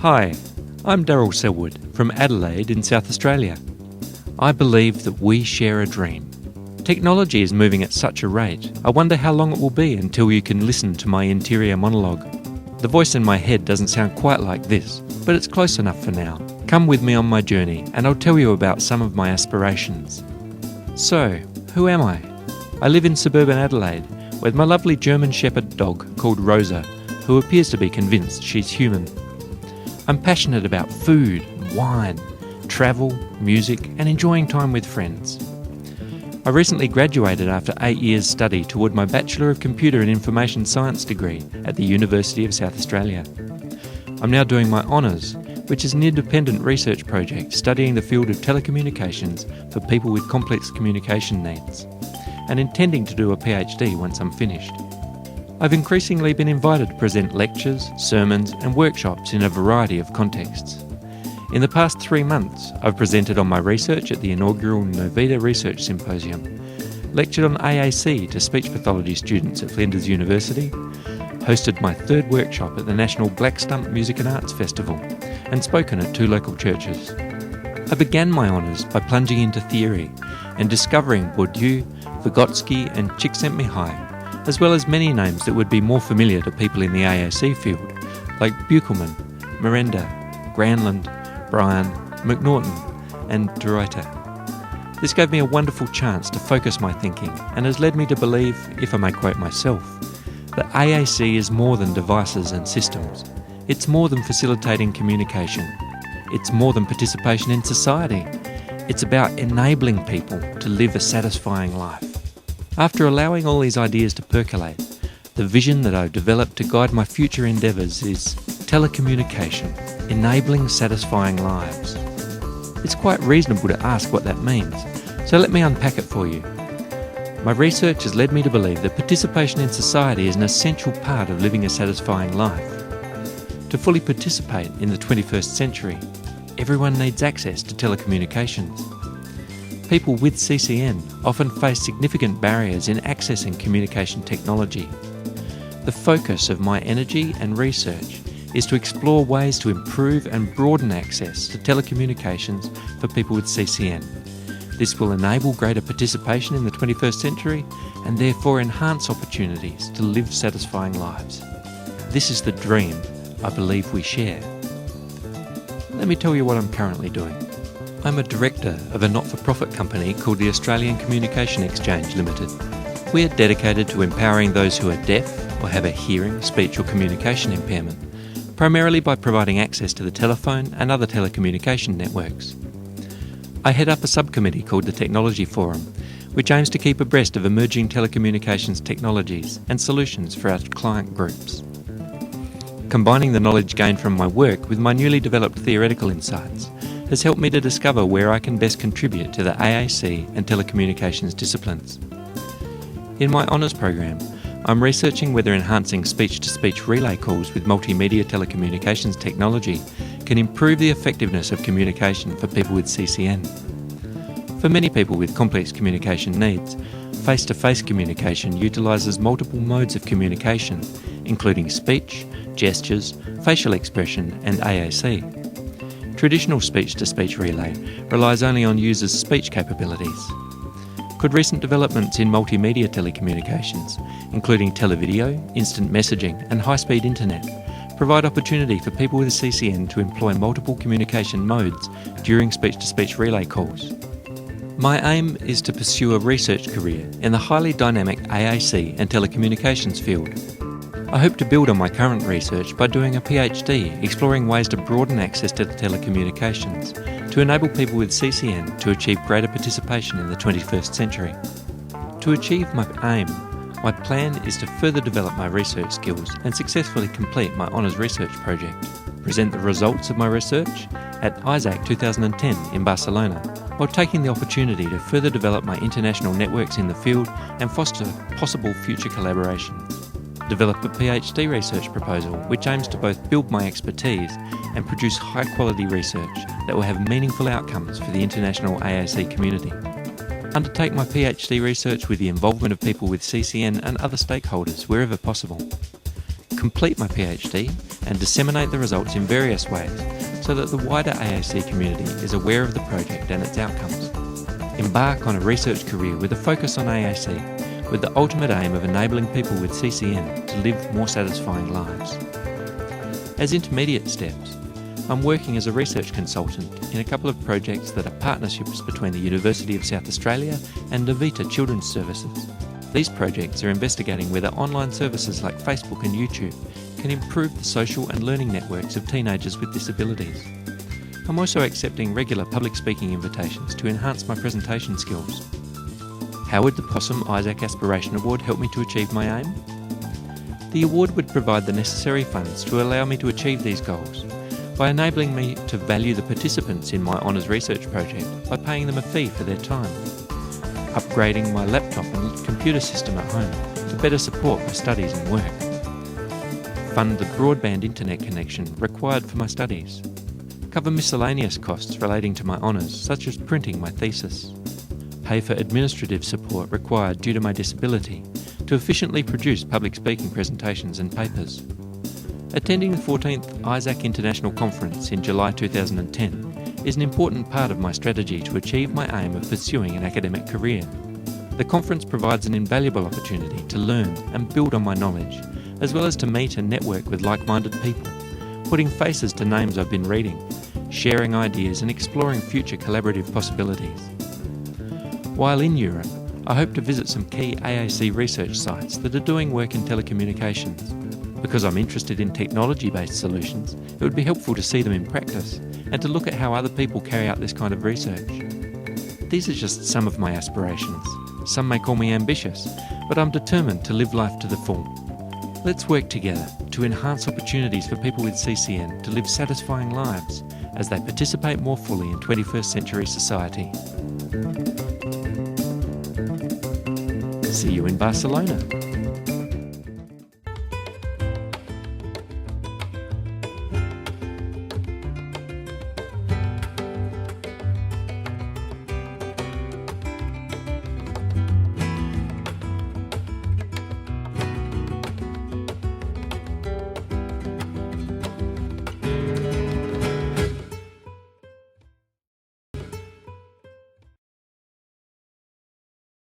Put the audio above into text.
Hi, I'm Darryl Sellwood from Adelaide in South Australia. I believe that we share a dream. Technology is moving at such a rate, I wonder how long it will be until you can listen to my interior monologue. The voice in my head doesn't sound quite like this, but it's close enough for now. Come with me on my journey and I'll tell you about some of my aspirations. So, who am I? I live in suburban Adelaide with my lovely German Shepherd dog called Rosa, who appears to be convinced she's human. I'm passionate about food, wine, travel, music, and enjoying time with friends. I recently graduated after 8 years' study toward my Bachelor of Computer and Information Science degree at the University of South Australia. I'm now doing my honours, which is an independent research project studying the field of telecommunications for people with complex communication needs, and intending to do a PhD once I'm finished. I've increasingly been invited to present lectures, sermons and workshops in a variety of contexts. In the past 3 months, I've presented on my research at the inaugural Novita Research Symposium, lectured on AAC to speech pathology students at Flinders University, hosted my 3rd workshop at the National Black Stump Music and Arts Festival, and spoken at 2 local churches. I began my honours by plunging into theory and discovering Bourdieu, Vygotsky and Csikszentmihalyi, as well as many names that would be more familiar to people in the AAC field, like Buchelman, Miranda, Granlund, Bryan, McNaughton and de Ruyter. This gave me a wonderful chance to focus my thinking and has led me to believe, if I may quote myself, that AAC is more than devices and systems. It's more than facilitating communication. It's more than participation in society. It's about enabling people to live a satisfying life. After allowing all these ideas to percolate, the vision that I've developed to guide my future endeavours is telecommunication, enabling satisfying lives. It's quite reasonable to ask what that means, so let me unpack it for you. My research has led me to believe that participation in society is an essential part of living a satisfying life. To fully participate in the 21st century, everyone needs access to telecommunications. People with CCN often face significant barriers in accessing communication technology. The focus of my energy and research is to explore ways to improve and broaden access to telecommunications for people with CCN. This will enable greater participation in the 21st century and therefore enhance opportunities to live satisfying lives. This is the dream I believe we share. Let me tell you what I'm currently doing. I'm a director of a not-for-profit company called the Australian Communication Exchange Limited. We are dedicated to empowering those who are deaf or have a hearing, speech or communication impairment, primarily by providing access to the telephone and other telecommunication networks. I head up a subcommittee called the Technology Forum, which aims to keep abreast of emerging telecommunications technologies and solutions for our client groups. Combining the knowledge gained from my work with my newly developed theoretical insights has helped me to discover where I can best contribute to the AAC and telecommunications disciplines. In my honours program, I'm researching whether enhancing speech-to-speech relay calls with multimedia telecommunications technology can improve the effectiveness of communication for people with CCN. For many people with complex communication needs, face-to-face communication utilises multiple modes of communication, including speech, gestures, facial expression and AAC. Traditional speech-to-speech relay relies only on users' speech capabilities. Could recent developments in multimedia telecommunications, including televideo, instant messaging and high-speed internet, provide opportunity for people with CCN to employ multiple communication modes during speech-to-speech relay calls? My aim is to pursue a research career in the highly dynamic AAC and telecommunications field. I hope to build on my current research by doing a PhD exploring ways to broaden access to telecommunications to enable people with CCN to achieve greater participation in the 21st century. To achieve my aim, my plan is to further develop my research skills and successfully complete my honours research project, present the results of my research at ISAC 2010 in Barcelona, while taking the opportunity to further develop my international networks in the field and foster possible future collaborations. Develop a PhD research proposal which aims to both build my expertise and produce high-quality research that will have meaningful outcomes for the international AAC community. Undertake my PhD research with the involvement of people with CCN and other stakeholders wherever possible. Complete my PhD and disseminate the results in various ways so that the wider AAC community is aware of the project and its outcomes. Embark on a research career with a focus on AAC, with the ultimate aim of enabling people with CCN to live more satisfying lives. As intermediate steps, I'm working as a research consultant in a couple of projects that are partnerships between the University of South Australia and Navita Children's Services. These projects are investigating whether online services like Facebook and YouTube can improve the social and learning networks of teenagers with disabilities. I'm also accepting regular public speaking invitations to enhance my presentation skills. How would the Possum Aspiration Award help me to achieve my aim? The award would provide the necessary funds to allow me to achieve these goals by enabling me to value the participants in my honours research project by paying them a fee for their time, upgrading my laptop and computer system at home to better support my studies and work, fund the broadband internet connection required for my studies, cover miscellaneous costs relating to my honours such as printing my thesis, pay for administrative support required due to my disability to efficiently produce public speaking presentations and papers. Attending the 14th Isaac International Conference in July 2010 is an important part of my strategy to achieve my aim of pursuing an academic career. The conference provides an invaluable opportunity to learn and build on my knowledge, as well as to meet and network with like-minded people, putting faces to names I've been reading, sharing ideas and exploring future collaborative possibilities. While in Europe, I hope to visit some key AAC research sites that are doing work in telecommunications. Because I'm interested in technology-based solutions, it would be helpful to see them in practice and to look at how other people carry out this kind of research. These are just some of my aspirations. Some may call me ambitious, but I'm determined to live life to the full. Let's work together to enhance opportunities for people with CCN to live satisfying lives as they participate more fully in 21st century society. See you in Barcelona.